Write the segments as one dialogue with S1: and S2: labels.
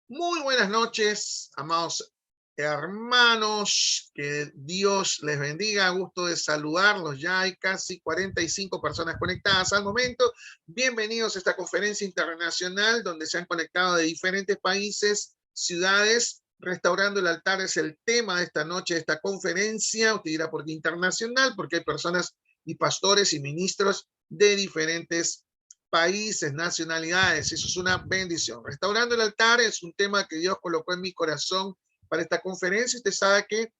S1: Muy buenas noches, amados hermanos, que Dios les bendiga. Gusto de saludarlos. Ya hay casi 45 personas conectadas al momento. Bienvenidos a esta conferencia internacional donde se han conectado de diferentes países, ciudades. Restaurando el altar es el tema de esta noche, de esta conferencia. Usted dirá por qué internacional, porque hay personas y pastores y ministros de diferentes países, nacionalidades. Eso es una bendición. Restaurando el altar es un tema que Dios colocó en mi corazón para esta conferencia. Usted sabe que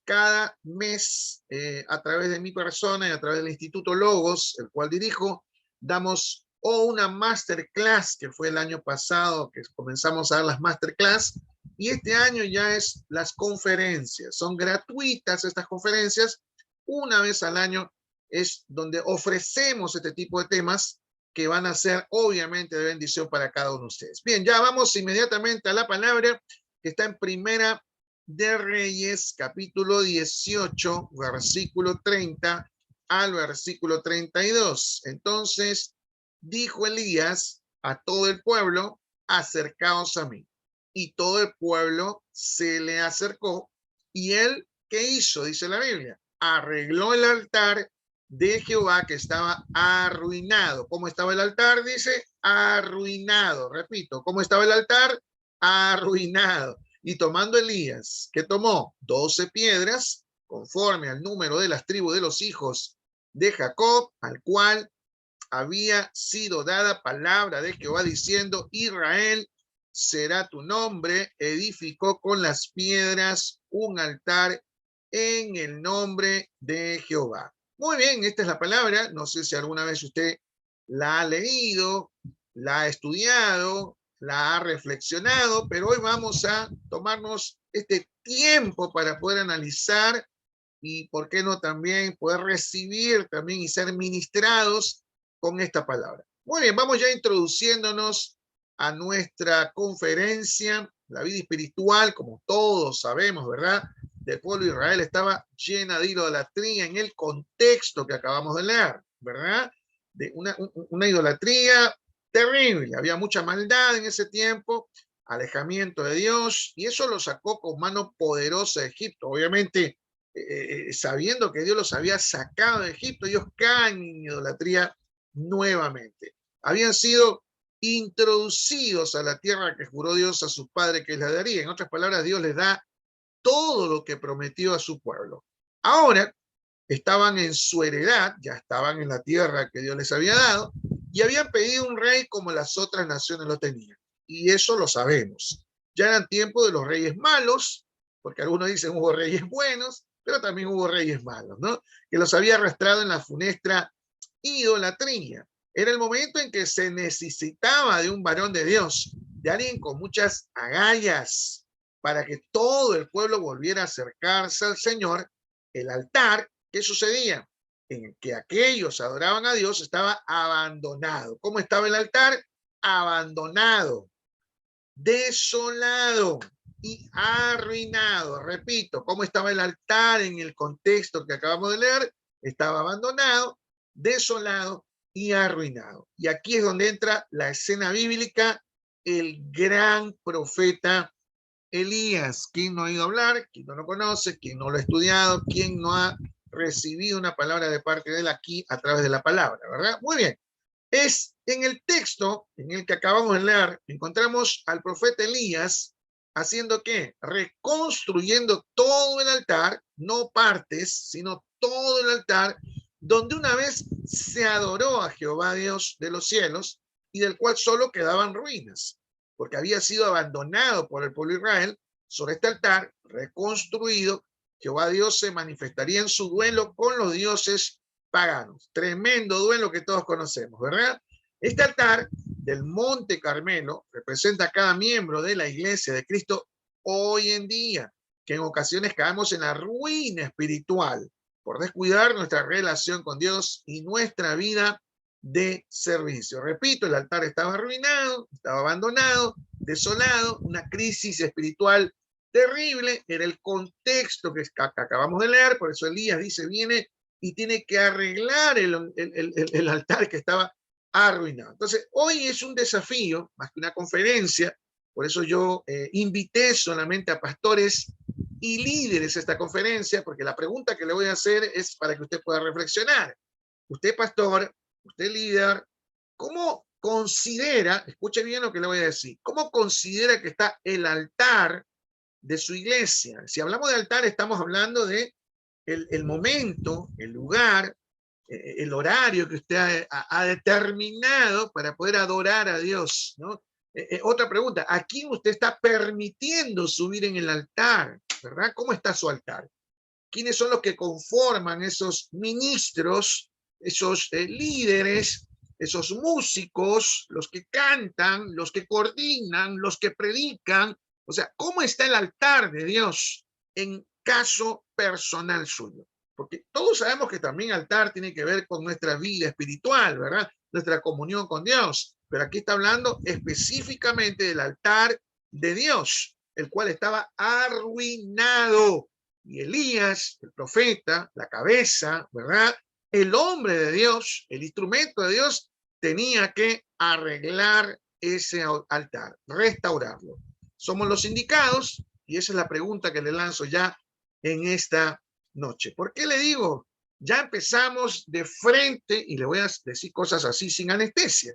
S1: cada mes, a través de mi persona y a través del Instituto Logos, el cual dirijo, damos una masterclass, que fue el año pasado que comenzamos a dar las masterclass, y este año ya es las conferencias. Son gratuitas estas conferencias. Una vez al año es donde ofrecemos este tipo de temas que van a ser obviamente de bendición para cada uno de ustedes. Bien, ya vamos inmediatamente a la palabra que está en Primera de Reyes, capítulo 18, versículo 30 al versículo 32. Entonces dijo Elías a todo el pueblo: acercaos a mí. Y todo el pueblo se le acercó, y él, ¿qué hizo? Dice la Biblia: arregló el altar de Jehová, que estaba arruinado. ¿Cómo estaba el altar? Dice, arruinado. Repito, ¿cómo estaba el altar? Arruinado. Y tomando Elías, que tomó 12 piedras, conforme al número de las tribus de los hijos de Jacob, al cual había sido dada palabra de Jehová, diciendo: Israel será tu nombre, edificó con las piedras un altar en el nombre de Jehová. Muy bien, esta es la palabra. No sé si alguna vez usted la ha leído, la ha estudiado, la ha reflexionado, pero hoy vamos a tomarnos este tiempo para poder analizar y, ¿por qué no, también poder recibir también y ser ministrados con esta palabra? Muy bien, vamos ya introduciéndonos a nuestra conferencia. La vida espiritual, como todos sabemos, ¿verdad?, del pueblo de Israel estaba llena de idolatría en el contexto que acabamos de leer, ¿verdad? De una idolatría terrible. Había mucha maldad en ese tiempo, alejamiento de Dios, y eso lo sacó con mano poderosa de Egipto. Obviamente, sabiendo que Dios los había sacado de Egipto, ellos caen en idolatría nuevamente. Habían sido introducidos a la tierra que juró Dios a sus padres que les daría. En otras palabras, Dios les da todo lo que prometió a su pueblo. Ahora estaban en su heredad, ya estaban en la tierra que Dios les había dado, y habían pedido un rey como las otras naciones lo tenían. Y eso lo sabemos. Ya eran tiempos de los reyes malos, porque algunos dicen hubo reyes buenos, pero también hubo reyes malos, ¿no? Que los había arrastrado en la funestra idolatría. Era el momento en que se necesitaba de un varón de Dios, de alguien con muchas agallas, para que todo el pueblo volviera a acercarse al Señor. El altar, ¿qué sucedía? En que aquellos adoraban a Dios, estaba abandonado. ¿Cómo estaba el altar? Abandonado, desolado y arruinado. Repito, ¿cómo estaba el altar en el contexto que acabamos de leer? Estaba abandonado, desolado y arruinado. Y aquí es donde entra la escena bíblica, el gran profeta Elías. ¿Quién no ha oído hablar? ¿Quién no lo conoce? ¿Quién no lo ha estudiado? ¿Quién no ha recibido una palabra de parte de él aquí a través de la palabra? ¿Verdad? Muy bien. Es en el texto en el que acabamos de leer, encontramos al profeta Elías haciendo ¿qué? Reconstruyendo todo el altar, no partes, sino todo el altar, donde una vez se adoró a Jehová Dios de los cielos y del cual solo quedaban ruinas, porque había sido abandonado por el pueblo de Israel. Sobre este altar reconstruido, Jehová Dios se manifestaría en su duelo con los dioses paganos. Tremendo duelo que todos conocemos, ¿verdad? Este altar del Monte Carmelo representa a cada miembro de la Iglesia de Cristo hoy en día, que en ocasiones caemos en la ruina espiritual por descuidar nuestra relación con Dios y nuestra vida de servicio. Repito, el altar estaba arruinado, estaba abandonado, desolado, una crisis espiritual terrible. Era el contexto que acabamos de leer. Por eso Elías dice, viene y tiene que arreglar el altar que estaba arruinado. Entonces, hoy es un desafío, más que una conferencia, Por eso yo invité solamente a pastores y líderes a esta conferencia, porque la pregunta que le voy a hacer es para que usted pueda reflexionar. Usted, pastor, usted, líder, ¿cómo considera, escuche bien lo que le voy a decir, cómo considera que está el altar de su iglesia? Si hablamos de altar, estamos hablando de el momento, el lugar, el horario que usted ha determinado para poder adorar a Dios, ¿no? Otra pregunta, ¿a quién usted está permitiendo subir en el altar? ¿Verdad? ¿Cómo está su altar? ¿Quiénes son los que conforman esos ministros, esos líderes, esos músicos, los que cantan, los que coordinan, los que predican? O sea, ¿cómo está el altar de Dios en caso personal suyo? Porque todos sabemos que también altar tiene que ver con nuestra vida espiritual, ¿verdad? Nuestra comunión con Dios. Pero aquí está hablando específicamente del altar de Dios, el cual estaba arruinado. Y Elías, el profeta, la cabeza, ¿verdad? El hombre de Dios, el instrumento de Dios, tenía que arreglar ese altar, restaurarlo. Somos los indicados, y esa es la pregunta que le lanzo ya en esta noche. ¿Por qué le digo? Ya empezamos de frente, y le voy a decir cosas así sin anestesia,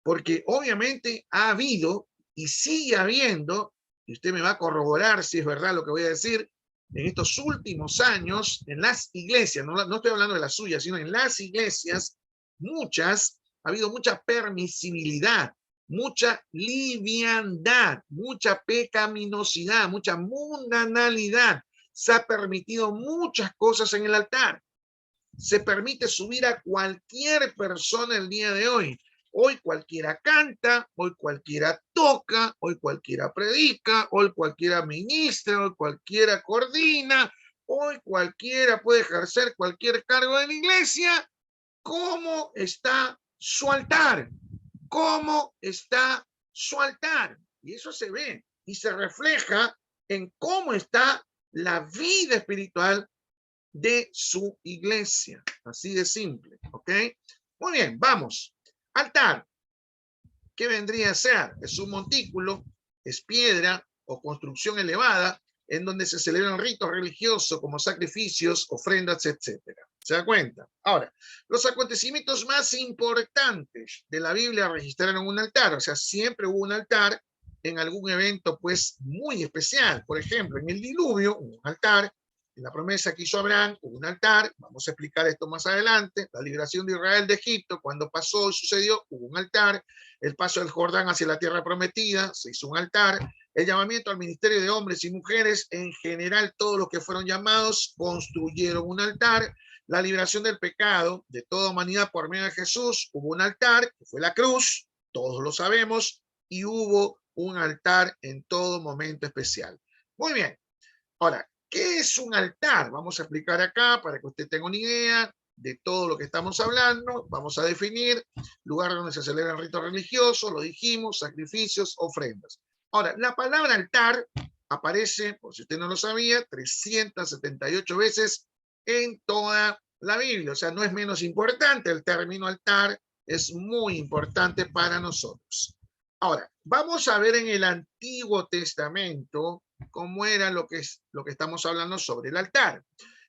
S1: porque obviamente ha habido y sigue habiendo, y usted me va a corroborar si es verdad lo que voy a decir, en estos últimos años, en las iglesias, no estoy hablando de las suyas, sino en las iglesias, ha habido mucha permisibilidad, mucha liviandad, mucha pecaminosidad, mucha mundanalidad. Se ha permitido muchas cosas en el altar. Se permite subir a cualquier persona el día de hoy. Hoy cualquiera canta, hoy cualquiera toca, hoy cualquiera predica, hoy cualquiera ministra, hoy cualquiera coordina, hoy cualquiera puede ejercer cualquier cargo de la iglesia. ¿Cómo está su altar? ¿Cómo está su altar? Y eso se ve y se refleja en cómo está la vida espiritual de su iglesia. Así de simple, ¿ok? Muy bien, vamos. Altar, ¿qué vendría a ser? Es un montículo, es piedra o construcción elevada en donde se celebran ritos religiosos como sacrificios, ofrendas, etcétera. ¿Se da cuenta? Ahora, los acontecimientos más importantes de la Biblia registraron un altar, o sea, siempre hubo un altar en algún evento, pues, muy especial. Por ejemplo, en el diluvio, hubo un altar. En la promesa que hizo Abraham, hubo un altar. Vamos a explicar esto más adelante. La liberación de Israel de Egipto, cuando pasó y sucedió, hubo un altar. El paso del Jordán hacia la tierra prometida, se hizo un altar. El llamamiento al ministerio de hombres y mujeres, en general todos los que fueron llamados construyeron un altar. La liberación del pecado de toda humanidad por medio de Jesús, hubo un altar, que fue la cruz, todos lo sabemos, y hubo un altar en todo momento especial. Muy bien. Ahora, ¿qué es un altar? Vamos a explicar acá para que usted tenga una idea de todo lo que estamos hablando. Vamos a definir lugar donde se celebran ritos religiosos, lo dijimos, sacrificios, ofrendas. Ahora, la palabra altar aparece, por si usted no lo sabía, 378 veces en toda la Biblia. O sea, no es menos importante. El término altar es muy importante para nosotros. Ahora, vamos a ver en el Antiguo Testamento cómo era lo que estamos hablando sobre el altar.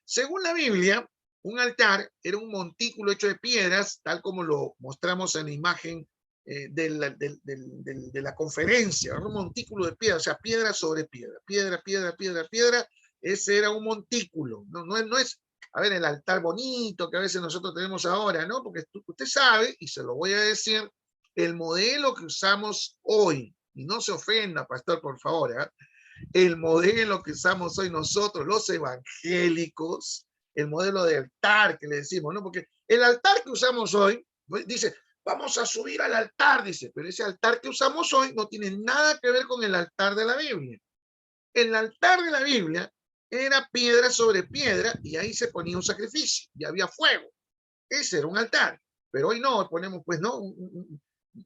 S1: Según la Biblia, un altar era un montículo hecho de piedras, tal como lo mostramos en la imagen de la conferencia, un montículo de piedra, o sea, piedra sobre piedra, piedra, piedra, piedra, piedra. Ese era un montículo. No es, a ver, el altar bonito que a veces nosotros tenemos ahora, ¿no? Porque usted sabe, y se lo voy a decir, el modelo que usamos hoy, y no se ofenda, pastor, por favor, ¿eh? El modelo que usamos hoy nosotros, los evangélicos, el modelo de altar que le decimos, ¿no? Porque el altar que usamos hoy, dice, vamos a subir al altar, dice, pero ese altar que usamos hoy no tiene nada que ver con el altar de la Biblia. El altar de la Biblia era piedra sobre piedra y ahí se ponía un sacrificio y había fuego. Ese era un altar. Pero hoy no, ponemos pues, ¿no?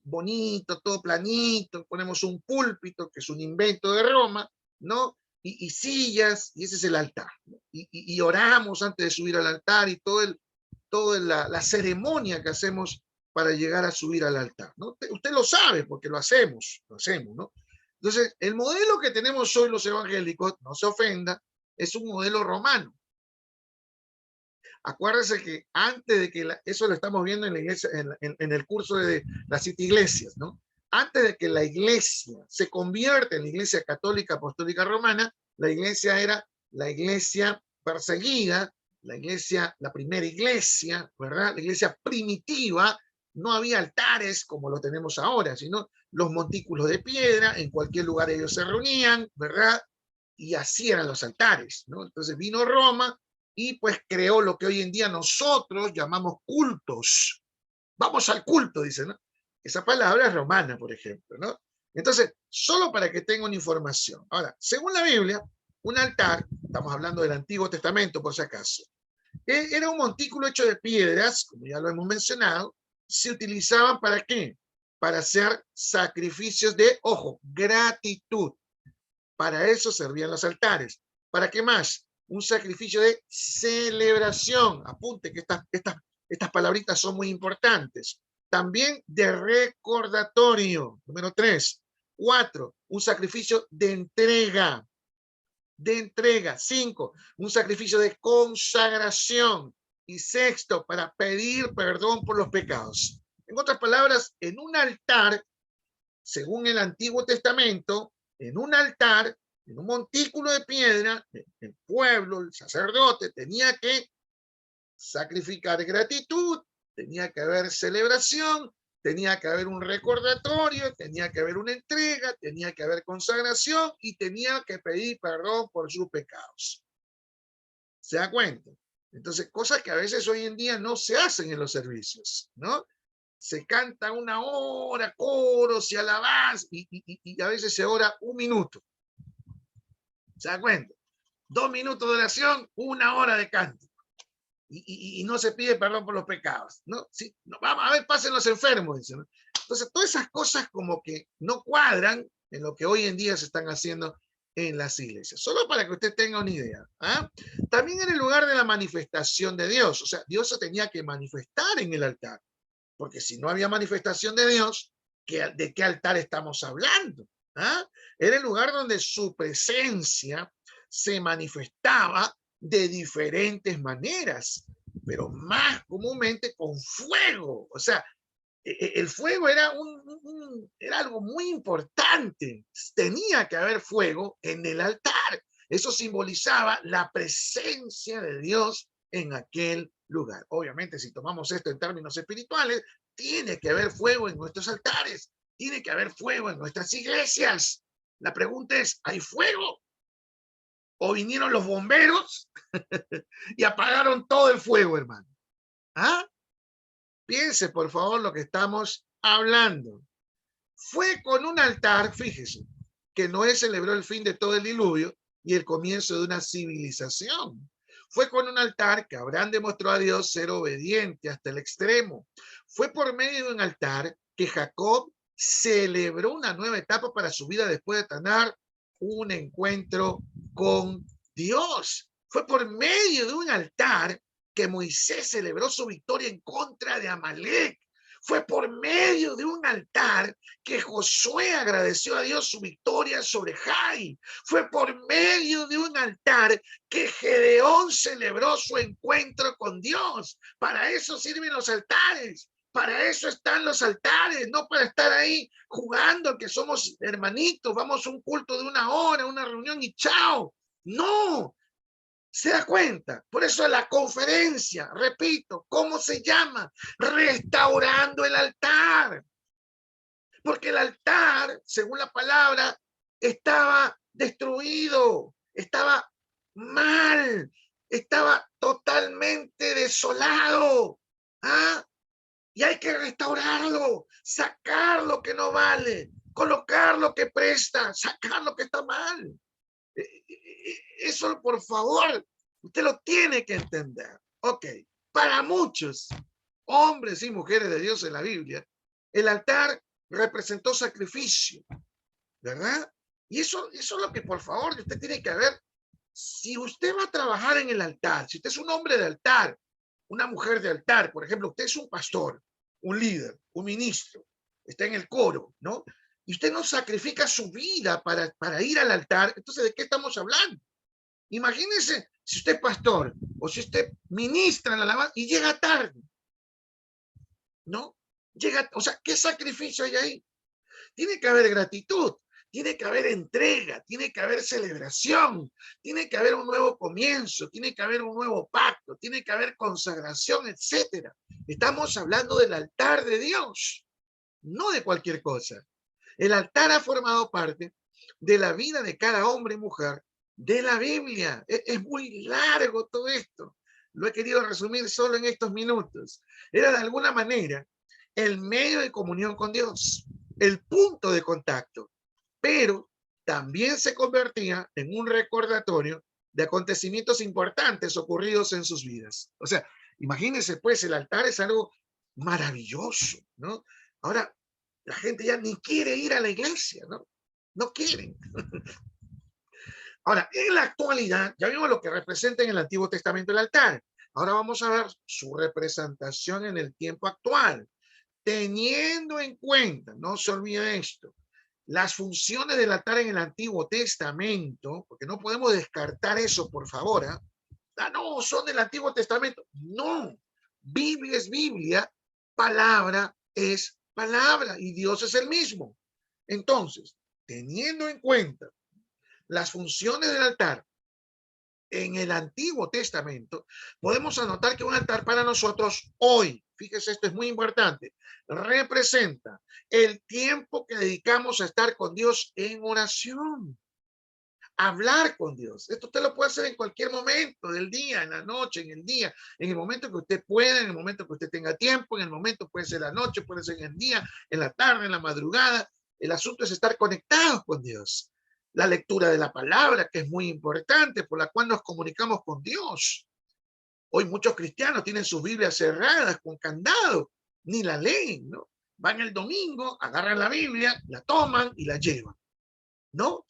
S1: Bonito, todo planito, ponemos un púlpito, que es un invento de Roma, ¿no? Y sillas, y ese es el altar, ¿no? Y oramos antes de subir al altar y toda la ceremonia que hacemos para llegar a subir al altar, ¿no? Usted lo sabe porque lo hacemos, ¿no? Entonces, el modelo que tenemos hoy los evangélicos, no se ofenda, es un modelo romano. Acuérdense que antes de que, eso lo estamos viendo en la iglesia, en el curso de las 7 iglesias, ¿no? Antes de que la iglesia se convierta en la iglesia católica apostólica romana, la iglesia era la iglesia perseguida, la iglesia, la primera iglesia, ¿verdad? La iglesia primitiva, no había altares como lo tenemos ahora, sino los montículos de piedra, en cualquier lugar ellos se reunían, ¿verdad? Y así eran los altares, ¿no? Entonces vino Roma y pues creó lo que hoy en día nosotros llamamos cultos. Vamos al culto, dice, ¿no? Esa palabra es romana, por ejemplo, ¿no? Entonces, solo para que tengan información. Ahora, según la Biblia, un altar, estamos hablando del Antiguo Testamento, por si acaso, era un montículo hecho de piedras, como ya lo hemos mencionado, se utilizaban ¿para qué? Para hacer sacrificios de, ojo, gratitud. Para eso servían los altares. ¿Para qué más? Un sacrificio de celebración. Apunte que estas palabritas son muy importantes. También de recordatorio. Número 3. 4. Un sacrificio de entrega. De entrega. 5. Un sacrificio de consagración. Y 6. Para pedir perdón por los pecados. En otras palabras, en un altar, según el Antiguo Testamento, en un altar, en un montículo de piedra, el pueblo, el sacerdote, tenía que sacrificar gratitud, tenía que haber celebración, tenía que haber un recordatorio, tenía que haber una entrega, tenía que haber consagración y tenía que pedir perdón por sus pecados. ¿Se da cuenta? Entonces, cosas que a veces hoy en día no se hacen en los servicios, ¿no? Se canta una hora, coros y alabanzas, y a veces se ora un minuto. ¿Se da cuenta? 2 minutos de oración, 1 hora de canto. Y no se pide perdón por los pecados, ¿no? Sí, no, vamos a ver, pasen los enfermos, dicen, ¿no? Entonces, todas esas cosas como que no cuadran en lo que hoy en día se están haciendo en las iglesias. Solo para que usted tenga una idea. ¿Ah? También en el lugar de la manifestación de Dios. O sea, Dios se tenía que manifestar en el altar. Porque si no había manifestación de Dios, ¿de qué altar estamos hablando? ¿Ah? Era el lugar donde su presencia se manifestaba de diferentes maneras, pero más comúnmente con fuego. O sea, el fuego era, era algo muy importante. Tenía que haber fuego en el altar. Eso simbolizaba la presencia de Dios en aquel lugar. Obviamente, si tomamos esto en términos espirituales, tiene que haber fuego en nuestros altares, tiene que haber fuego en nuestras iglesias. La pregunta es, ¿hay fuego? ¿O vinieron los bomberos y apagaron todo el fuego, hermano? ¿Ah? Piense, por favor, lo que estamos hablando. Fue con un altar, fíjese, que Noé celebró el fin de todo el diluvio y el comienzo de una civilización. Fue con un altar que Abraham demostró a Dios ser obediente hasta el extremo. Fue por medio de un altar que Jacob celebró una nueva etapa para su vida después de tener un encuentro con Dios. Fue por medio de un altar que Moisés celebró su victoria en contra de Amalek. Fue por medio de un altar que Josué agradeció a Dios su victoria sobre Jai. Fue por medio de un altar que Gedeón celebró su encuentro con Dios. Para eso sirven los altares. Para eso están los altares, no para estar ahí jugando que somos hermanitos, vamos a un culto de 1 hora, una reunión y chao. No, ¿se da cuenta? Por eso la conferencia, repito, ¿cómo se llama? Restaurando el altar. Porque el altar, según la palabra, estaba destruido, estaba mal, estaba totalmente desolado. ¿Ah? Y hay que restaurarlo, sacar lo que no vale, colocar lo que presta, sacar lo que está mal. Eso, por favor, usted lo tiene que entender. Ok, para muchos hombres y mujeres de Dios en la Biblia, el altar representó sacrificio, ¿verdad? Y eso es lo que, por favor, usted tiene que ver. Si usted va a trabajar en el altar, si usted es un hombre de altar, una mujer de altar, por ejemplo, usted es un pastor, un líder, un ministro, está en el coro, ¿no? y usted no sacrifica su vida para ir al altar, entonces ¿de qué estamos hablando? Imagínese si usted es pastor o si usted ministra la alabanza y llega tarde, ¿no? Llega, o sea, ¿qué sacrificio hay ahí? Tiene que haber gratitud, tiene que haber entrega, tiene que haber celebración, tiene que haber un nuevo comienzo, tiene que haber un nuevo pacto, tiene que haber consagración, etcétera. Estamos hablando del altar de Dios, no de cualquier cosa. El altar ha formado parte de la vida de cada hombre y mujer de la Biblia. Es muy largo todo esto. Lo he querido resumir solo en estos minutos. Era de alguna manera el medio de comunión con Dios, el punto de contacto, pero también se convertía en un recordatorio de acontecimientos importantes ocurridos en sus vidas. O sea, imagínense pues, el altar es algo maravilloso, ¿no? Ahora, la gente ya ni quiere ir a la iglesia, ¿no? No quieren. Ahora, en la actualidad, ya vimos lo que representa en el Antiguo Testamento el altar. Ahora vamos a ver su representación en el tiempo actual. Teniendo en cuenta, no se olvide esto, las funciones del altar en el Antiguo Testamento, porque no podemos descartar eso, por favor. No, son del Antiguo Testamento. No, Biblia es Biblia, palabra es palabra y Dios es el mismo. Entonces, teniendo en cuenta las funciones del altar en el Antiguo Testamento, podemos anotar que un altar para nosotros hoy, fíjese, esto es muy importante, representa el tiempo que dedicamos a estar con Dios en oración, hablar con Dios. Esto usted lo puede hacer en cualquier momento del día, en la noche, en el día, en el momento que usted pueda, en el momento que usted tenga tiempo, en el momento puede ser la noche, puede ser en el día, en la tarde, en la madrugada. El asunto es estar conectados con Dios. La lectura de la palabra, que es muy importante, por la cual nos comunicamos con Dios. Hoy muchos cristianos tienen sus Biblias cerradas con candado, ni la leen, ¿no? Van el domingo, agarran la Biblia, la toman y la llevan, ¿no?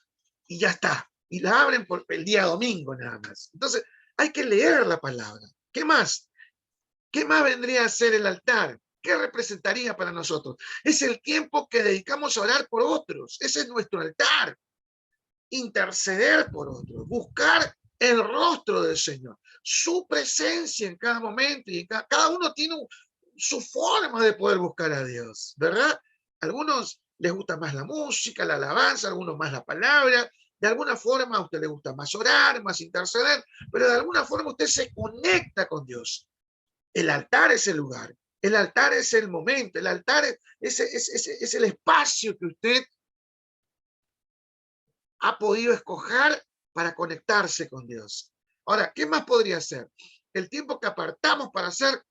S1: Y ya está. Y la abren por el día domingo nada más. Entonces, hay que leer la palabra. ¿Qué más? ¿Qué más vendría a ser el altar? ¿Qué representaría para nosotros? Es el tiempo que dedicamos a orar por otros. Ese es nuestro altar. Interceder por otros, buscar el rostro del Señor, su presencia en cada momento, y cada uno tiene su forma de poder buscar a Dios, ¿verdad? A algunos les gusta más la música, la alabanza, a algunos más la palabra, de alguna forma a usted le gusta más orar, más interceder, pero de alguna forma usted se conecta con Dios. El altar es el lugar, el altar es el momento, el altar es el espacio que usted ha podido escoger para conectarse con Dios. Ahora, ¿qué más podría ser? El tiempo que apartamos para ser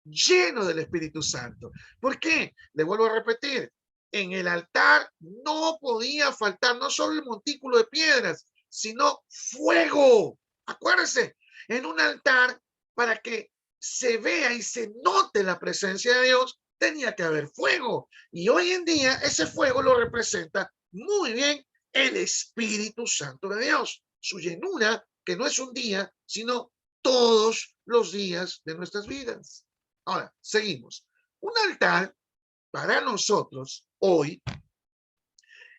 S1: lleno del Espíritu Santo. ¿Por qué? Le vuelvo a repetir, en el altar no podía faltar no solo el montículo de piedras, sino fuego. Acuérdense, en un altar, para que se vea y se note la presencia de Dios, tenía que haber fuego. Y hoy en día ese fuego lo representa muy bien el Espíritu Santo de Dios, su llenura, que no es un día, sino todos los días de nuestras vidas. Ahora, seguimos. Un altar para nosotros hoy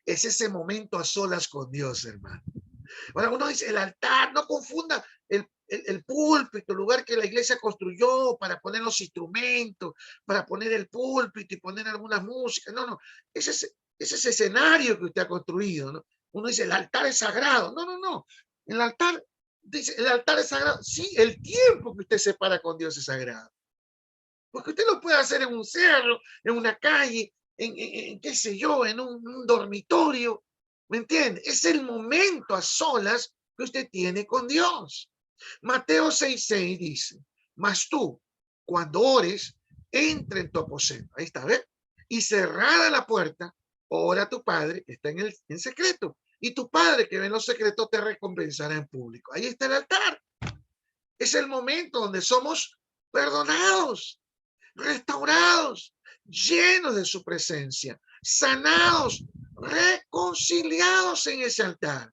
S1: es ese momento a solas con Dios, hermano. Ahora uno dice, el altar, no confunda el púlpito, el lugar que la iglesia construyó para poner los instrumentos, para poner el púlpito y poner algunas músicas. No, no, ese escenario que usted ha construido, ¿no? Uno dice, el altar es sagrado. No, no, no. El altar, dice, el altar es sagrado. Sí, el tiempo que usted separa con Dios es sagrado. Porque usted lo puede hacer en un cerro, en una calle, en qué sé yo, en un dormitorio. ¿Me entiende? Es el momento a solas que usted tiene con Dios. Mateo 6:6 dice, mas tú, cuando ores, entra en tu aposento. Ahí está, ¿ves? Y cerrada la puerta, ora a tu Padre que está en secreto. Y tu Padre que ve en los secretos te recompensará en público. Ahí está el altar. Es el momento donde somos perdonados, restaurados, llenos de su presencia, sanados, reconciliados en ese altar,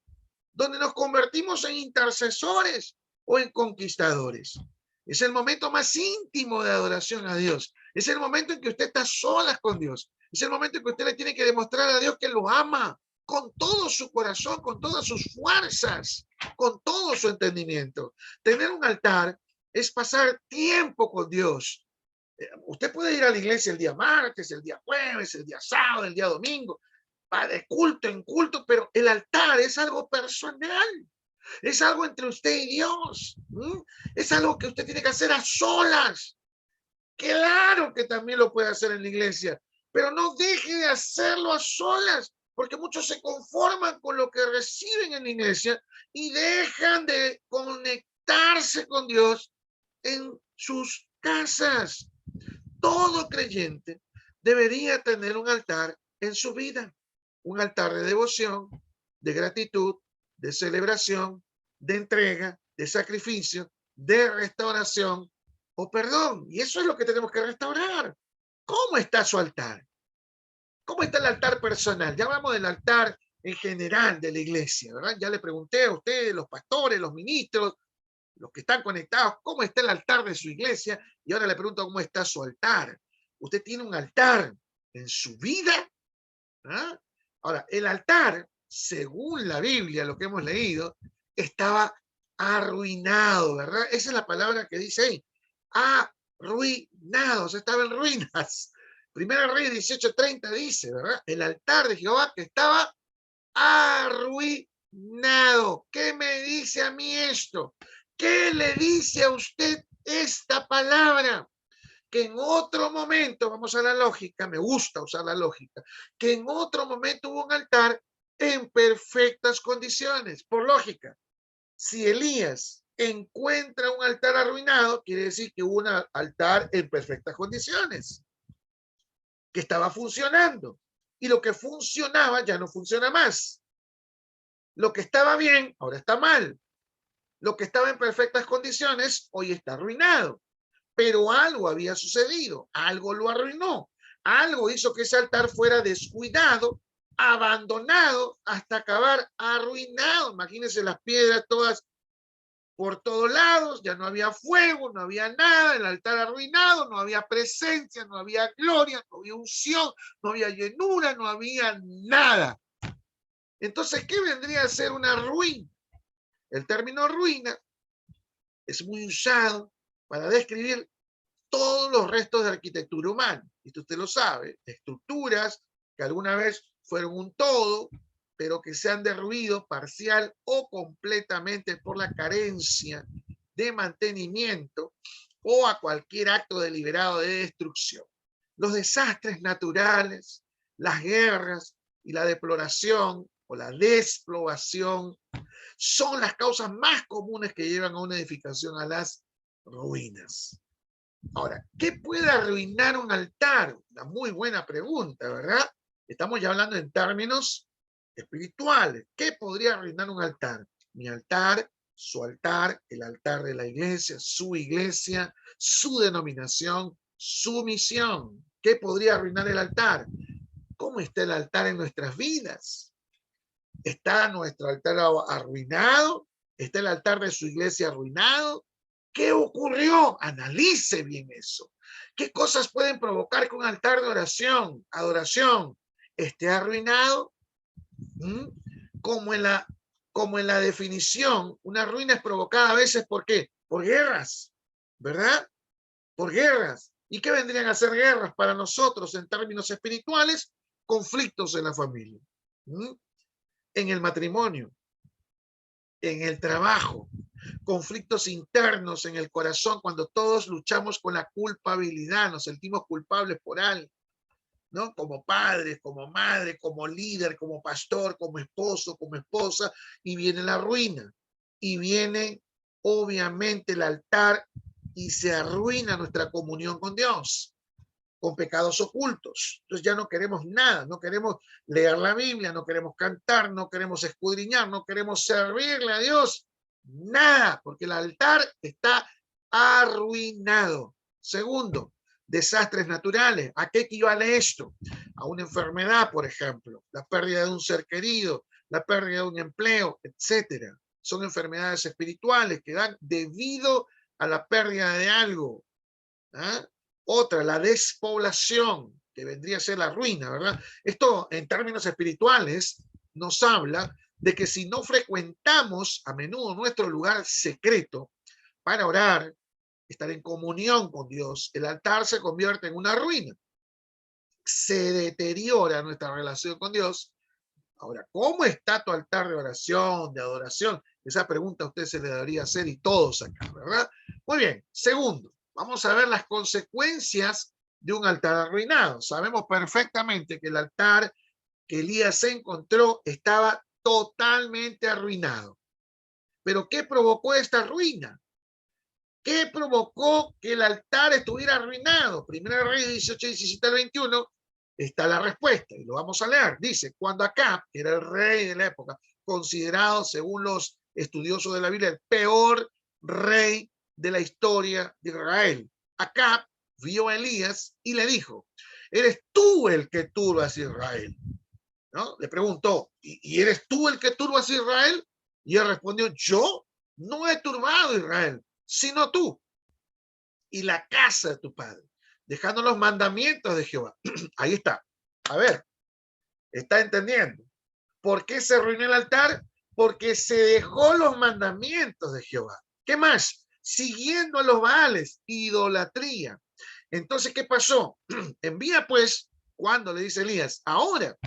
S1: donde nos convertimos en intercesores o en conquistadores. Es el momento más íntimo de adoración a Dios. Es el momento en que usted está solas con Dios. Es el momento en que usted le tiene que demostrar a Dios que lo ama con todo su corazón, con todas sus fuerzas, con todo su entendimiento. Tener un altar es pasar tiempo con Dios. Usted puede ir a la iglesia el día martes, el día jueves, el día sábado, el día domingo, va de culto en culto, pero el altar es algo personal. Es algo entre usted y Dios. Es algo que usted tiene que hacer a solas. Claro que también lo puede hacer en la iglesia, pero no deje de hacerlo a solas, porque muchos se conforman con lo que reciben en la iglesia y dejan de conectarse con Dios en sus casas. Todo creyente debería tener un altar en su vida, un altar de devoción, de gratitud, de celebración, de entrega, de sacrificio, de restauración o perdón. Y eso es lo que tenemos que restaurar. ¿Cómo está su altar? ¿Cómo está el altar personal? Ya hablamos del altar en general de la iglesia, ¿verdad? Ya le pregunté a ustedes, los pastores, los ministros, los que están conectados, cómo está el altar de su iglesia, y ahora le pregunto cómo está su altar. ¿Usted tiene un altar en su vida? ¿Ah? Ahora, el altar, según la Biblia, lo que hemos leído, estaba arruinado, ¿verdad? Esa es la palabra que dice ahí, arruinado, o sea, estaba en ruinas. Primera Reyes 18:30 dice, ¿verdad? El altar de Jehová que estaba arruinado. ¿Qué me dice a mí esto? ¿Qué le dice a usted esta palabra? Que en otro momento, vamos a la lógica, me gusta usar la lógica, que en otro momento hubo un altar en perfectas condiciones, por lógica. Si Elías encuentra un altar arruinado, quiere decir que hubo un altar en perfectas condiciones, que estaba funcionando, y lo que funcionaba ya no funciona más. Lo que estaba bien, ahora está mal. Lo que estaba en perfectas condiciones, hoy está arruinado. Pero algo había sucedido, algo lo arruinó, algo hizo que ese altar fuera descuidado, abandonado, hasta acabar arruinado. Imagínense las piedras todas por todos lados, ya no había fuego, no había nada, el altar arruinado, no había presencia, no había gloria, no había unción, no había llenura, no había nada. Entonces, ¿qué vendría a ser una ruina? El término ruina es muy usado para describir todos los restos de arquitectura humana. Esto usted lo sabe, estructuras que alguna vez fueron un todo, pero que se han derruido parcial o completamente por la carencia de mantenimiento o a cualquier acto deliberado de destrucción. Los desastres naturales, las guerras y la deploración o la despoblación son las causas más comunes que llevan a una edificación a las ruinas. Ahora, ¿qué puede arruinar un altar? Una muy buena pregunta, ¿verdad? Estamos ya hablando en términos espirituales. ¿Qué podría arruinar un altar? Mi altar, su altar, el altar de la iglesia, su denominación, su misión. ¿Qué podría arruinar el altar? ¿Cómo está el altar en nuestras vidas? ¿Está nuestro altar arruinado? ¿Está el altar de su iglesia arruinado? ¿Qué ocurrió? Analice bien eso. ¿Qué cosas pueden provocar que un altar de oración, adoración, esté arruinado? ¿Mm? Como en la definición, una ruina es provocada a veces ¿por qué? Por guerras, ¿verdad? Por guerras. ¿Y qué vendrían a ser guerras para nosotros en términos espirituales? Conflictos en la familia, en el matrimonio, en el trabajo, conflictos internos en el corazón, cuando todos luchamos con la culpabilidad, nos sentimos culpables por algo, ¿no? Como padres, como madre, como líder, como pastor, como esposo, como esposa, y viene la ruina, y viene obviamente el altar, y se arruina nuestra comunión con Dios, con pecados ocultos. Entonces ya no queremos nada, no queremos leer la Biblia, no queremos cantar, no queremos escudriñar, no queremos servirle a Dios, nada, porque el altar está arruinado. Segundo, desastres naturales. ¿A qué equivale esto? A una enfermedad, por ejemplo, la pérdida de un ser querido, la pérdida de un empleo, etcétera. Son enfermedades espirituales que dan debido a la pérdida de algo. ¿Ah? Otra, la despoblación, que vendría a ser la ruina, ¿verdad? Esto en términos espirituales nos habla de que si no frecuentamos a menudo nuestro lugar secreto para orar, estar en comunión con Dios, el altar se convierte en una ruina. Se deteriora nuestra relación con Dios. Ahora, ¿cómo está tu altar de oración, de adoración? Esa pregunta a usted se le debería hacer y todos acá, ¿verdad? Muy bien. Segundo, vamos a ver las consecuencias de un altar arruinado. Sabemos perfectamente que el altar que Elías se encontró estaba totalmente arruinado. ¿Pero qué provocó esta ruina? ¿Qué provocó que el altar estuviera arruinado? Primera Reyes 18, 17 al 21 está la respuesta y lo vamos a leer. Dice, cuando Acab, que era el rey de la época, considerado según los estudiosos de la Biblia el peor rey de la historia de Israel, Acab vio a Elías y le dijo, ¿eres tú el que turbas a Israel? ¿No? Le preguntó, ¿y eres tú el que turbas a Israel? Y él respondió, yo no he turbado a Israel, sino tú y la casa de tu padre, dejando los mandamientos de Jehová. Ahí está. A ver, ¿está entendiendo? ¿Por qué se arruinó el altar? Porque se dejó los mandamientos de Jehová. ¿Qué más? Siguiendo a los Baales, idolatría. Entonces, ¿qué pasó? Envía pues, cuando le dice Elías, ahora,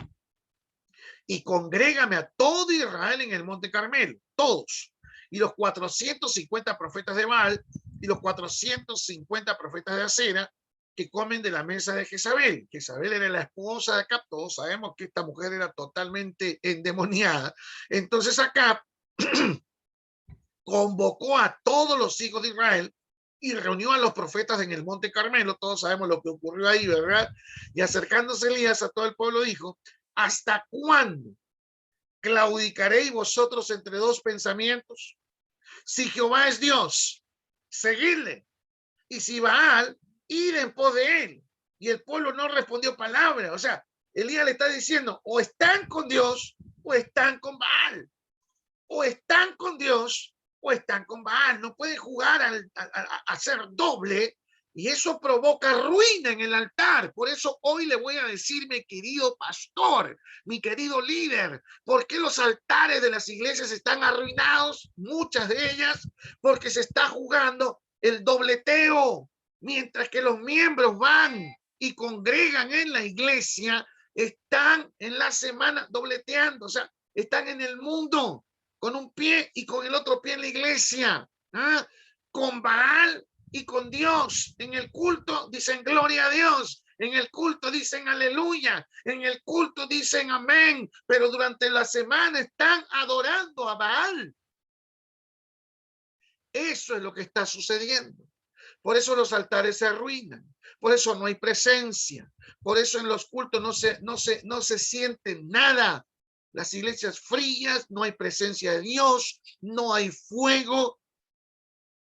S1: y congrégame a todo Israel en el monte Carmelo, todos. Y los 450 profetas de Baal y los 450 profetas de Acera que comen de la mesa de Jezabel. Jezabel era la esposa de Acab. Todos sabemos que esta mujer era totalmente endemoniada. Entonces Acab convocó a todos los hijos de Israel y reunió a los profetas en el monte Carmelo. Todos sabemos lo que ocurrió ahí, ¿verdad? Y acercándose Elías a todo el pueblo dijo, ¿hasta cuándo claudicaréis vosotros entre dos pensamientos? Si Jehová es Dios, seguidle. Y si Baal, ir en pos de él. Y el pueblo no respondió palabra. O sea, Elías le está diciendo, o están con Dios, o están con Baal. O están con Dios, o están con Baal. No pueden jugar a ser doble. Y eso provoca ruina en el altar. Por eso hoy le voy a decir, mi querido pastor, mi querido líder, ¿por qué los altares de las iglesias están arruinados? Muchas de ellas, porque se está jugando el dobleteo. Mientras que los miembros van y congregan en la iglesia, están en la semana dobleteando. O sea, están en el mundo con un pie y con el otro pie en la iglesia. ¿Ah? Con Baal y con Dios. En el culto dicen gloria a Dios. En el culto dicen aleluya. En el culto dicen amén. Pero durante la semana están adorando a Baal. Eso es lo que está sucediendo. Por eso los altares se arruinan. Por eso no hay presencia. Por eso en los cultos no se siente nada. Las iglesias frías, no hay presencia de Dios, no hay fuego.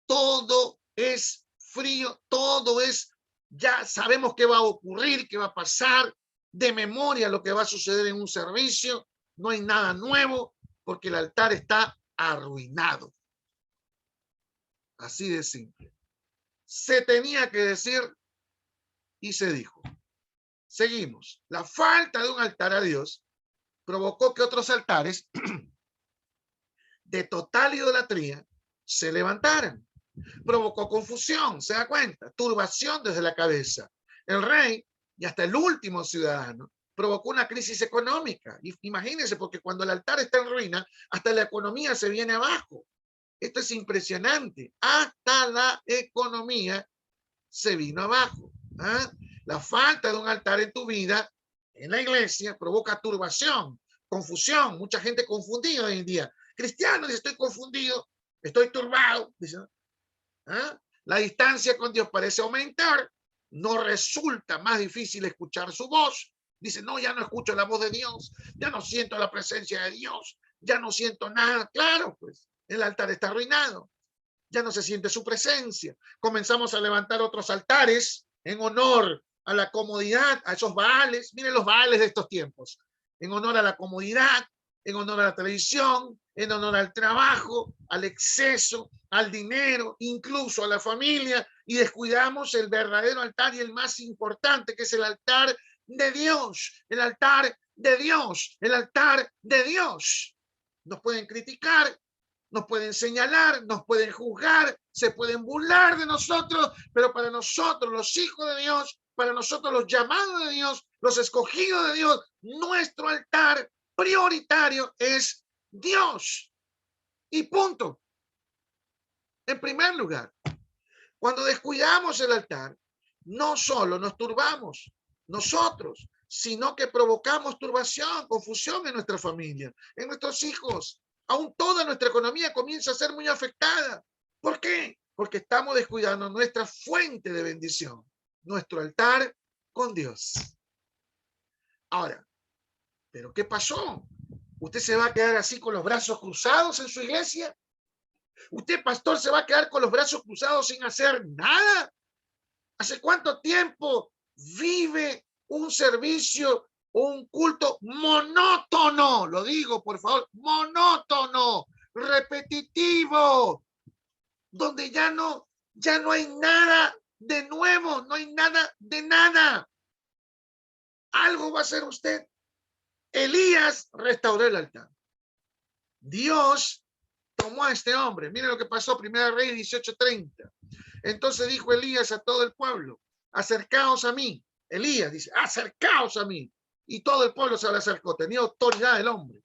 S1: Todo es frío, todo es, ya sabemos qué va a ocurrir, qué va a pasar, de memoria lo que va a suceder en un servicio, no hay nada nuevo porque el altar está arruinado. Así de simple. Se tenía que decir y se dijo. Seguimos. La falta de un altar a Dios provocó que otros altares de total idolatría se levantaran. Provocó confusión, se da cuenta, turbación desde la cabeza. El rey y hasta el último ciudadano provocó una crisis económica. Imagínense, porque cuando el altar está en ruina, hasta la economía se viene abajo. Esto es impresionante. Hasta la economía se vino abajo. ¿Ah? La falta de un altar en tu vida, en la iglesia, provoca turbación, confusión. Mucha gente confundida hoy en día. Cristiano dice, estoy confundido, estoy turbado. Dice, ¿ah? La distancia con Dios parece aumentar, no resulta más difícil escuchar su voz. Dice, no, ya no escucho la voz de Dios, ya no siento la presencia de Dios, ya no siento nada. Claro, pues el altar está arruinado, ya no se siente su presencia. Comenzamos a levantar otros altares en honor a la comodidad, a esos Baales. Miren los Baales de estos tiempos, en honor a la comodidad, en honor a la televisión, en honor al trabajo, al exceso, al dinero, incluso a la familia, y descuidamos el verdadero altar y el más importante, que es el altar de Dios, el altar de Dios, el altar de Dios. Nos pueden criticar, nos pueden señalar, nos pueden juzgar, se pueden burlar de nosotros, pero para nosotros, los hijos de Dios, para nosotros, los llamados de Dios, los escogidos de Dios, nuestro altar prioritario es Dios. Y punto. En primer lugar, cuando descuidamos el altar, no solo nos turbamos nosotros, sino que provocamos turbación, confusión en nuestra familia, en nuestros hijos. Aún toda nuestra economía comienza a ser muy afectada. ¿Por qué? Porque estamos descuidando nuestra fuente de bendición, nuestro altar con Dios. Ahora, ¿pero qué pasó? ¿Usted se va a quedar así con los brazos cruzados en su iglesia? ¿Usted, pastor, se va a quedar con los brazos cruzados sin hacer nada? ¿Hace cuánto tiempo vive un servicio o un culto monótono? Lo digo, por favor, monótono, repetitivo, donde ya no hay nada de nuevo, no hay nada de nada. Algo va a hacer usted. Elías restauró el altar. Dios tomó a este hombre. Miren lo que pasó, Primera Reyes 18:30. Entonces dijo Elías a todo el pueblo: acercaos a mí. Elías dice: acercaos a mí. Y todo el pueblo se le acercó. Tenía autoridad el hombre.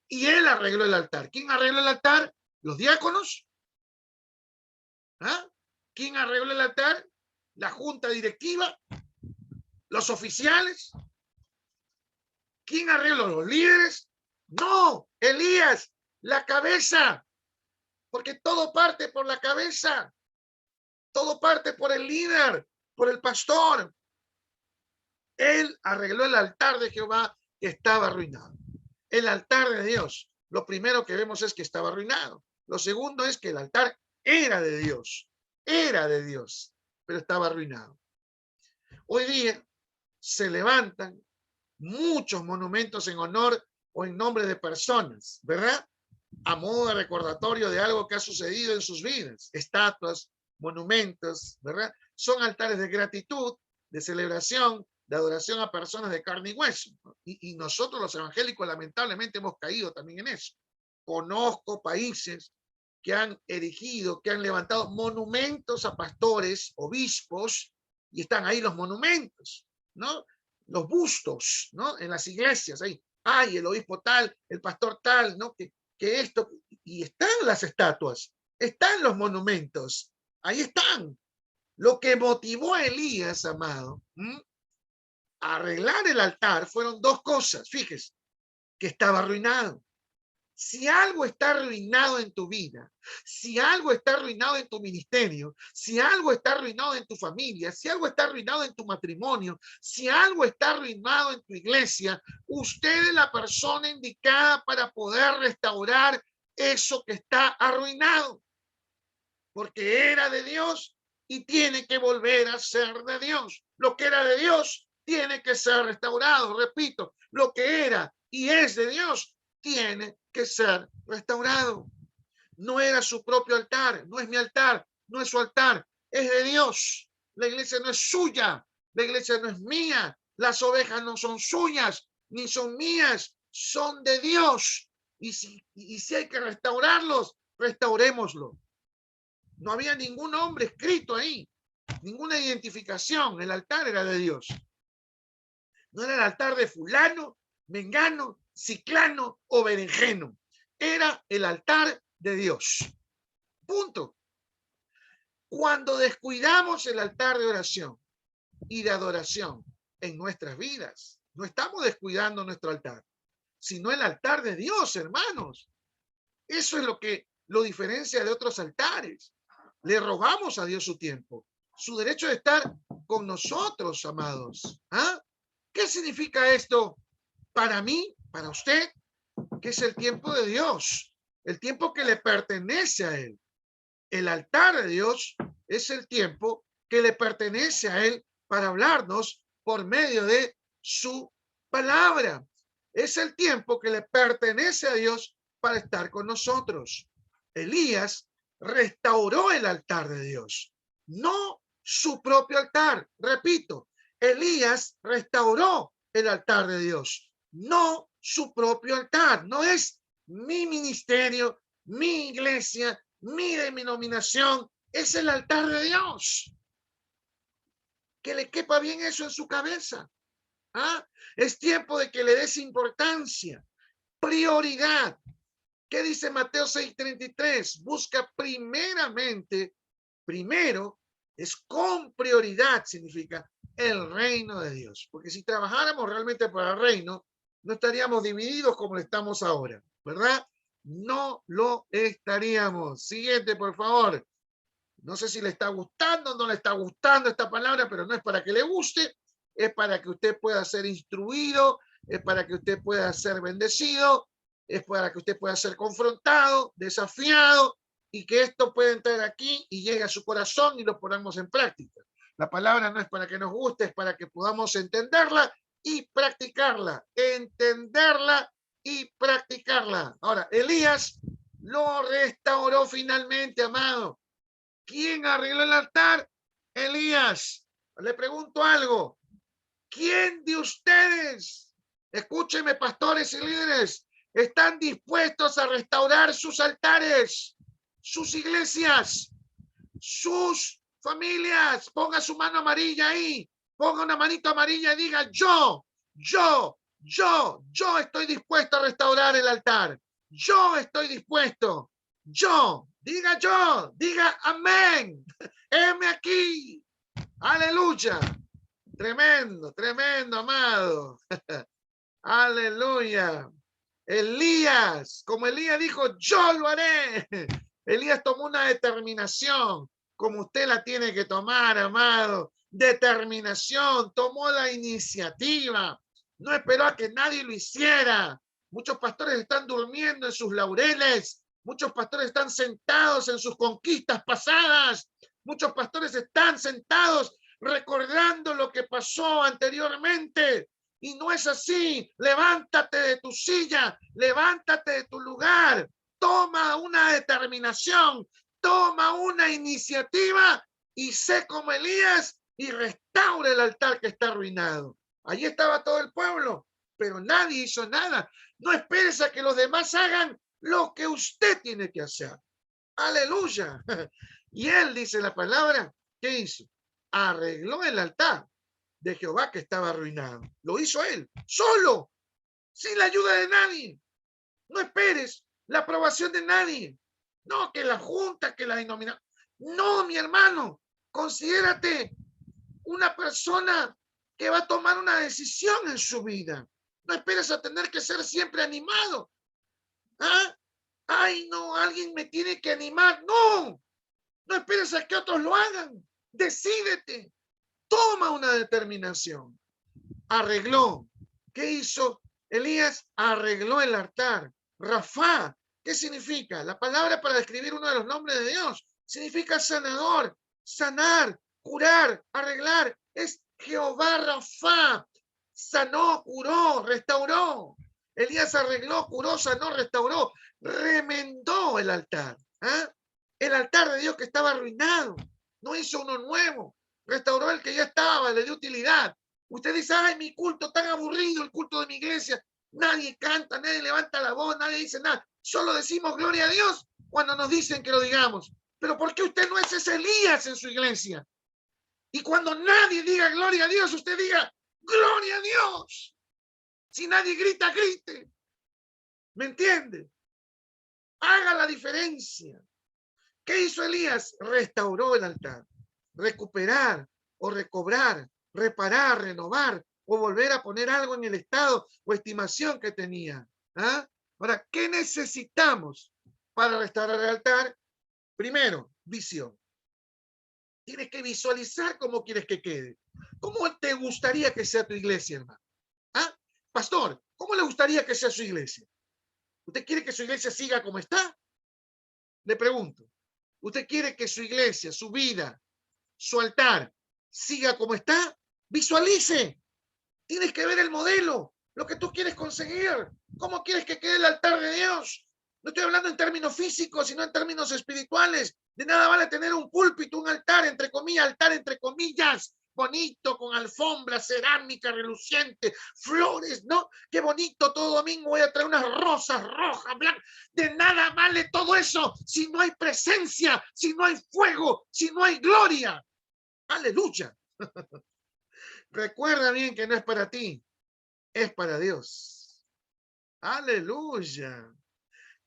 S1: Y él arregló el altar. ¿Quién arregló el altar? ¿Los diáconos? ¿Ah? ¿Quién arregló el altar? ¿La junta directiva? ¿Los oficiales? ¿Quién arregló? ¿Los líderes? No, Elías, la cabeza. Porque todo parte por la cabeza. Todo parte por el líder, por el pastor. Él arregló el altar de Jehová que estaba arruinado. El altar de Dios, lo primero que vemos es que estaba arruinado. Lo segundo es que el altar era de Dios, pero estaba arruinado. Hoy día se levantan muchos monumentos en honor o en nombre de personas, ¿verdad? A modo de recordatorio de algo que ha sucedido en sus vidas. Estatuas, monumentos, ¿verdad? Son altares de gratitud, de celebración, de adoración a personas de carne y hueso. Y nosotros los evangélicos lamentablemente hemos caído también en eso. Conozco países que han erigido, que han levantado monumentos a pastores, obispos, y están ahí los monumentos, ¿no? Los bustos, ¿no? En las iglesias, ahí, ay, el obispo tal, el pastor tal, ¿no? Que esto, y están las estatuas, están los monumentos, ahí están. Lo que motivó a Elías, amado, a arreglar el altar fueron dos cosas. Fíjese, que estaba arruinado. Si algo está arruinado en tu vida, si algo está arruinado en tu ministerio, si algo está arruinado en tu familia, si algo está arruinado en tu matrimonio, si algo está arruinado en tu iglesia, usted es la persona indicada para poder restaurar eso que está arruinado. Porque era de Dios y tiene que volver a ser de Dios. Lo que era de Dios tiene que ser restaurado. Repito, lo que era y es de Dios tiene que ser restaurado. No era su propio altar, no es mi altar, no es su altar, es de Dios. La iglesia no es suya, la iglesia no es mía, las ovejas no son suyas, ni son mías, son de Dios. Y si hay que restaurarlos, restaurémoslo. No había ningún nombre escrito ahí, ninguna identificación. El altar era de Dios. No era el altar de fulano, mengano, ciclano o berenjeno. Era el altar de Dios. Punto. Cuando descuidamos el altar de oración y de adoración en nuestras vidas, no estamos descuidando nuestro altar, sino el altar de Dios, hermanos. Eso es lo que lo diferencia de otros altares. Le robamos a Dios su tiempo, su derecho de estar con nosotros, amados. ¿Ah? ¿Qué significa esto para mí, para usted? Que es el tiempo de Dios, el tiempo que le pertenece a Él. El altar de Dios es el tiempo que le pertenece a Él para hablarnos por medio de su palabra. Es el tiempo que le pertenece a Dios para estar con nosotros. Elías restauró el altar de Dios. no su propio altar. Repito, Elías restauró el altar de Dios, no su propio altar. No es mi ministerio, mi iglesia, mi denominación, es el altar de Dios. Que le quepa bien eso en su cabeza. ¿Ah? Es tiempo de que le des importancia, prioridad. ¿Qué dice Mateo 6:33? Busca primeramente, primero es con prioridad, significa el reino de Dios. Porque si trabajáramos realmente para el reino, no estaríamos divididos como estamos ahora, ¿verdad? No lo estaríamos. Siguiente, por favor. No sé si le está gustando o no le está gustando esta palabra, pero no es para que le guste, es para que usted pueda ser instruido, es para que usted pueda ser bendecido, es para que usted pueda ser confrontado, desafiado, y que esto pueda entrar aquí y llegue a su corazón y lo ponamos en práctica. La palabra no es para que nos guste, es para que podamos entenderla y practicarla. Entenderla y practicarla. Ahora, Elías lo restauró finalmente, amado. ¿Quién arregló el altar? Elías. Le pregunto algo. ¿Quién de ustedes, escúcheme, pastores y líderes, están dispuestos a restaurar sus altares, sus iglesias, sus familias? Ponga su mano amarilla ahí. Ponga una manito amarilla y diga: yo estoy dispuesto a restaurar el altar. Yo estoy dispuesto. Diga amén. Heme aquí. Aleluya. Tremendo, tremendo, amado. Aleluya. Elías, como Elías dijo, yo lo haré. Elías tomó una determinación, como usted la tiene que tomar, amado. Determinación, tomó la iniciativa. No esperó a que nadie lo hiciera. Muchos pastores están durmiendo en sus laureles. Muchos pastores están sentados en sus conquistas pasadas. Muchos pastores están sentados recordando lo que pasó anteriormente. Y no es así. Levántate de tu silla, levántate de tu lugar, toma una determinación, toma una iniciativa y sé como Elías y restaura el altar que está arruinado. Allí estaba todo el pueblo, pero nadie hizo nada. No esperes a que los demás hagan lo que usted tiene que hacer. Aleluya. Y él, dice la palabra, ¿qué hizo? Arregló el altar de Jehová que estaba arruinado. Lo hizo él, solo, sin la ayuda de nadie. No esperes la aprobación de nadie. No, que la junta, que la denominación. No, mi hermano, considérate una persona que va a tomar una decisión en su vida. No esperes a tener que ser siempre animado. ¿Ah? Ay, no, alguien me tiene que animar. No, no esperes a que otros lo hagan. Decídete. Toma una determinación. Arregló. ¿Qué hizo Elías? Arregló el altar. Rafa, ¿qué significa? La palabra para describir uno de los nombres de Dios significa sanador, sanar, curar, arreglar. Es Jehová Rafa. Sanó, curó, restauró. Elías arregló, curó, sanó, restauró, remendó el altar. ¿Ah? El altar de Dios que estaba arruinado. No hizo uno nuevo. Restauró el que ya estaba, le dio utilidad. Usted dice: ay, mi culto tan aburrido, el culto de mi iglesia. Nadie canta, nadie levanta la voz, nadie dice nada. Solo decimos gloria a Dios cuando nos dicen que lo digamos. Pero ¿por qué usted no es ese Elías en su iglesia? Y cuando nadie diga gloria a Dios, usted diga gloria a Dios. Si nadie grita, grite. ¿Me entiende? Haga la diferencia. ¿Qué hizo Elías? Restauró el altar. Recuperar o recobrar, reparar, renovar o volver a poner algo en el estado o estimación que tenía. ¿Ah? Ahora, ¿qué necesitamos para restaurar el altar? Primero, visión. Tienes que visualizar cómo quieres que quede. ¿Cómo te gustaría que sea tu iglesia, hermano? ¿Ah? Pastor, ¿cómo le gustaría que sea su iglesia? ¿Usted quiere que su iglesia siga como está? Le pregunto. ¿Usted quiere que su iglesia, su vida, su altar siga como está? Visualice. Tienes que ver el modelo, lo que tú quieres conseguir. ¿Cómo quieres que quede el altar de Dios? No estoy hablando en términos físicos, sino en términos espirituales. De nada vale tener un púlpito, un altar, entre comillas, bonito, con alfombra, cerámica reluciente, flores, ¿no? Qué bonito, todo domingo voy a traer unas rosas rojas, blancas. De nada vale todo eso si no hay presencia, si no hay fuego, si no hay gloria. Aleluya. Recuerda bien que no es para ti, es para Dios. Aleluya.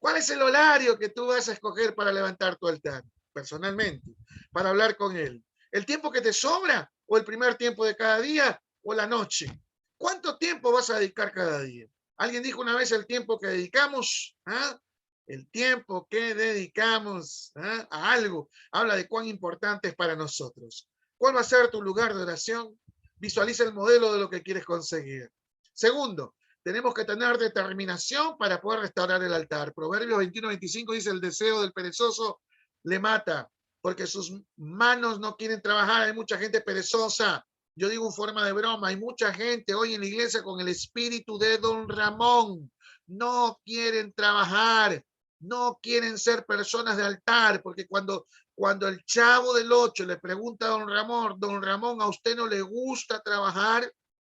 S1: ¿Cuál es el horario que tú vas a escoger para levantar tu altar? Personalmente, para hablar con Él. ¿El tiempo que te sobra o el primer tiempo de cada día o la noche? ¿Cuánto tiempo vas a dedicar cada día? Alguien dijo una vez el tiempo que dedicamos, ¿ah? El tiempo que dedicamos, ¿ah?, a algo habla de cuán importante es para nosotros. ¿Cuál va a ser tu lugar de oración? Visualiza el modelo de lo que quieres conseguir. Segundo, tenemos que tener determinación para poder restaurar el altar. Proverbios 21-25 dice: el deseo del perezoso le mata, porque sus manos no quieren trabajar. Hay mucha gente perezosa. Yo digo en forma de broma, hay mucha gente hoy en la iglesia con el espíritu de Don Ramón. No quieren trabajar, no quieren ser personas de altar, porque cuando el Chavo del 8 le pregunta a Don Ramón, ¿a usted no le gusta trabajar?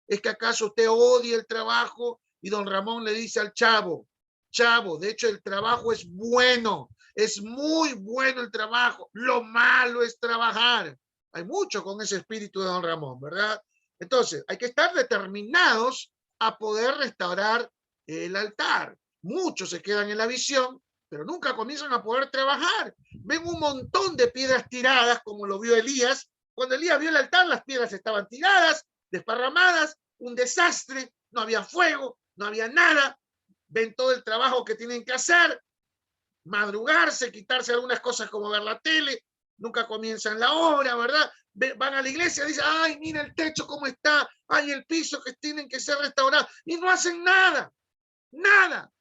S1: ¿Es que acaso usted odia el trabajo? Y Don Ramón le dice al Chavo, de hecho el trabajo es bueno, es muy bueno el trabajo, lo malo es trabajar. Hay mucho con ese espíritu de Don Ramón, ¿verdad? Entonces, hay que estar determinados a poder restaurar el altar. Muchos se quedan en la visión, pero nunca comienzan a poder trabajar. Ven un montón de piedras tiradas, como lo vio Elías. Cuando Elías vio el altar, las piedras estaban tiradas, desparramadas, un desastre, no había fuego, no había nada. Ven todo el trabajo que tienen que hacer, madrugarse, quitarse algunas cosas como ver la tele, nunca comienzan la obra, ¿verdad? Van a la iglesia, dicen, ay, mira el techo cómo está, ay, el piso que tienen que ser restaurados, y no hacen nada, nada.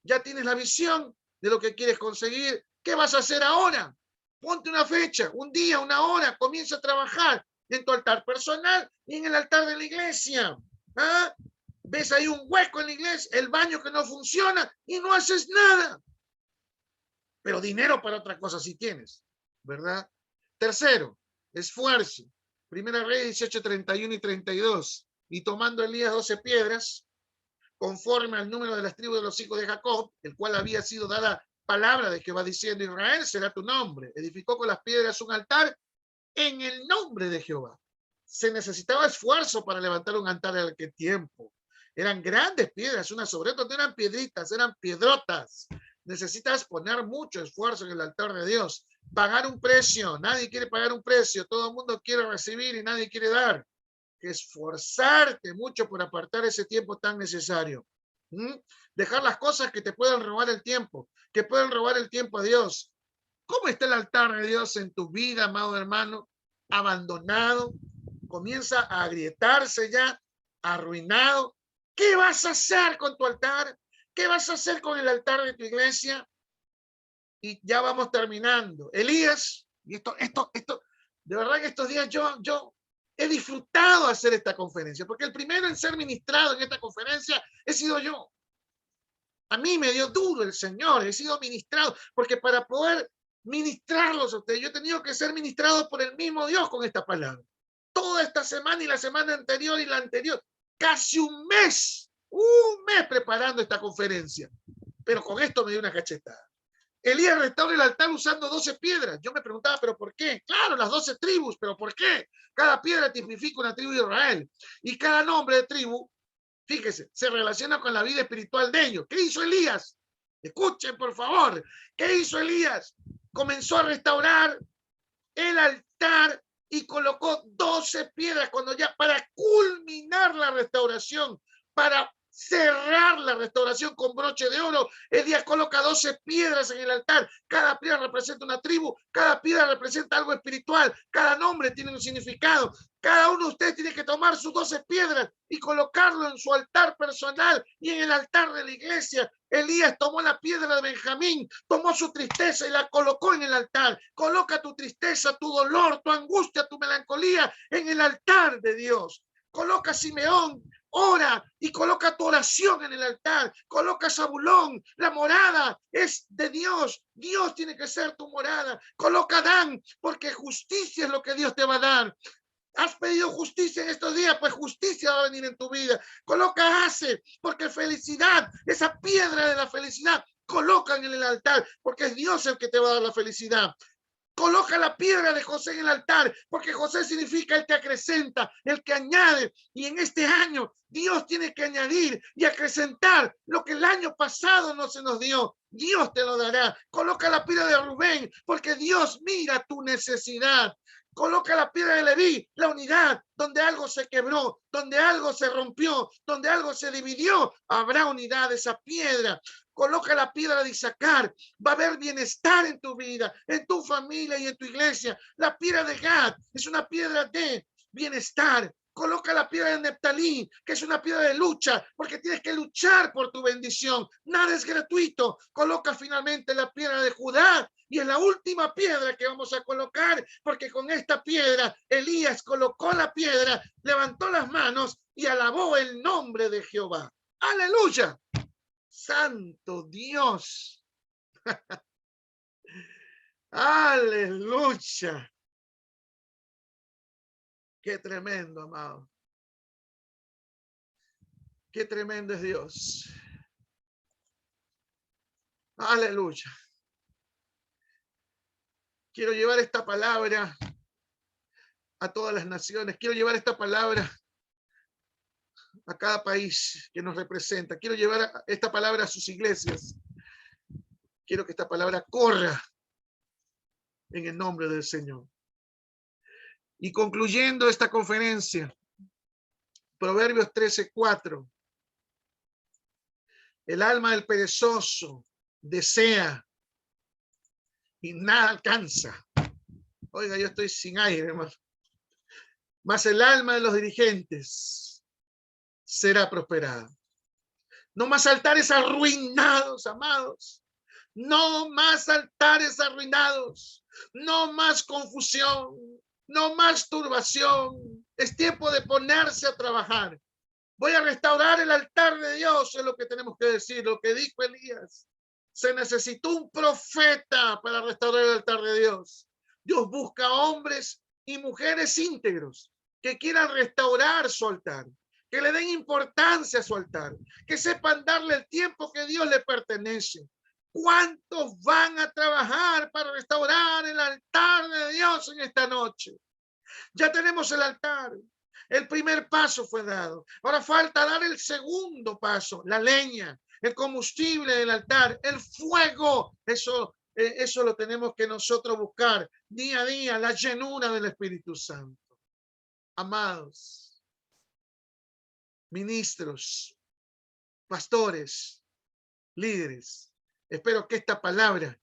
S1: Ya tienes la visión de lo que quieres conseguir. ¿Qué vas a hacer ahora? Ponte una fecha, un día, una hora, comienza a trabajar en tu altar personal y en el altar de la iglesia. ¿Ah? Ves ahí un hueco en la iglesia, el baño que no funciona y no haces nada. Pero dinero para otra cosa sí tienes, ¿verdad? Tercero, esfuerzo. Primera Reyes 18, 31 y 32. Y tomando Elías 12 piedras, conforme al número de las tribus de los hijos de Jacob, el cual había sido dada palabra de Jehová diciendo: Israel será tu nombre. Edificó con las piedras un altar en el nombre de Jehová. Se necesitaba esfuerzo para levantar un altar en aquel tiempo. Eran grandes piedras, unas sobre otras, no eran piedritas, eran piedrotas. Necesitas poner mucho esfuerzo en el altar de Dios. Pagar un precio, nadie quiere pagar un precio, todo el mundo quiere recibir y nadie quiere dar. Esforzarte mucho por apartar ese tiempo tan necesario. Dejar las cosas que te puedan robar el tiempo, que pueden robar el tiempo a Dios. ¿Cómo está el altar de Dios en tu vida, amado hermano? Abandonado, comienza a agrietarse ya, arruinado. ¿Qué vas a hacer con tu altar? ¿Qué vas a hacer con el altar de tu iglesia? Y ya vamos terminando. Elías, y esto, de verdad que estos días yo he disfrutado hacer esta conferencia, porque el primero en ser ministrado en esta conferencia he sido yo. A mí me dio duro el Señor, he sido ministrado, porque para poder ministrarlos a ustedes, yo he tenido que ser ministrado por el mismo Dios con esta palabra. Toda esta semana y la semana anterior y la anterior, casi un mes preparando esta conferencia. Pero con esto me dio una cachetada. Elías restaura el altar usando 12 piedras. Yo me preguntaba, ¿pero por qué? Claro, las 12 tribus, ¿pero por qué? Cada piedra tipifica una tribu de Israel. Y cada nombre de tribu, fíjese, se relaciona con la vida espiritual de ellos. ¿Qué hizo Elías? Escuchen, por favor. ¿Qué hizo Elías? Comenzó a restaurar el altar y colocó 12 piedras cuando ya para culminar la restauración, para cerrar la restauración con broche de oro. Elías coloca 12 piedras en el altar. Cada piedra representa una tribu, cada piedra representa algo espiritual, cada nombre tiene un significado. Cada uno de ustedes tiene que tomar sus 12 piedras y colocarlo en su altar personal y en el altar de la iglesia. Elías tomó la piedra de Benjamín, tomó su tristeza y la colocó en el altar. Coloca tu tristeza, tu dolor, tu angustia, tu melancolía en el altar de Dios. Coloca a Simeón ora y coloca tu oración en el altar. Coloca Zabulón, la morada es de Dios. Dios tiene que ser tu morada. Coloca Dan, porque justicia es lo que Dios te va a dar. Has pedido justicia en estos días, pues justicia va a venir en tu vida. Coloca Ace, porque felicidad, esa piedra de la felicidad, colocan en el altar, porque es Dios el que te va a dar la felicidad. Coloca la piedra de José en el altar, porque José significa el que acrecenta, el que añade. Y en este año Dios tiene que añadir y acrecentar lo que el año pasado no se nos dio. Dios te lo dará. Coloca la piedra de Rubén, porque Dios mira tu necesidad. Coloca la piedra de Leví, la unidad, donde algo se quebró, donde algo se rompió, donde algo se dividió, habrá unidad de esa piedra. Coloca la piedra de Isaacar, va a haber bienestar en tu vida, en tu familia y en tu iglesia. La piedra de Gad es una piedra de bienestar. Coloca la piedra de Neftalí, que es una piedra de lucha, porque tienes que luchar por tu bendición. Nada es gratuito. Coloca finalmente la piedra de Judá, y es la última piedra que vamos a colocar, porque con esta piedra Elías colocó la piedra, levantó las manos y alabó el nombre de Jehová. ¡Aleluya! Santo Dios. Aleluya. Qué tremendo, amado. Qué tremendo es Dios. Aleluya. Quiero llevar esta palabra a todas las naciones. Quiero llevar esta palabra a cada país que nos representa. Quiero llevar esta palabra a sus iglesias. Quiero que esta palabra corra en el nombre del Señor. Y concluyendo esta conferencia, Proverbios 13:4. El alma del perezoso desea y nada alcanza. Oiga, yo estoy sin aire, hermano. Mas el alma de los dirigentes será prosperada. No más altares arruinados, amados. No más altares arruinados. No más confusión. No más turbación. Es tiempo de ponerse a trabajar. Voy a restaurar el altar de Dios, es lo que tenemos que decir, lo que dijo Elías. Se necesitó un profeta para restaurar el altar de Dios. Dios busca hombres y mujeres íntegros que quieran restaurar su altar, que le den importancia a su altar, que sepan darle el tiempo que Dios le pertenece. ¿Cuántos van a trabajar para restaurar el altar de Dios en esta noche? Ya tenemos el altar. El primer paso fue dado. Ahora falta dar el segundo paso, la leña, el combustible del altar, el fuego. Eso lo tenemos que nosotros buscar día a día, la llenura del Espíritu Santo. Amados, ministros, pastores, líderes, espero que esta palabra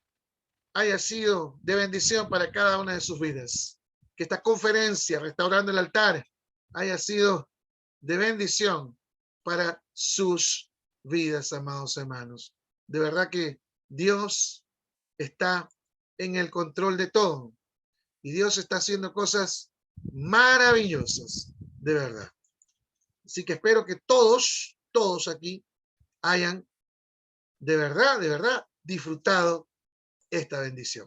S1: haya sido de bendición para cada una de sus vidas. Que esta conferencia, Restaurando el Altar, haya sido de bendición para sus vidas, amados hermanos. De verdad que Dios está en el control de todo y Dios está haciendo cosas maravillosas, de verdad. Así que espero que todos aquí hayan de verdad disfrutado esta bendición.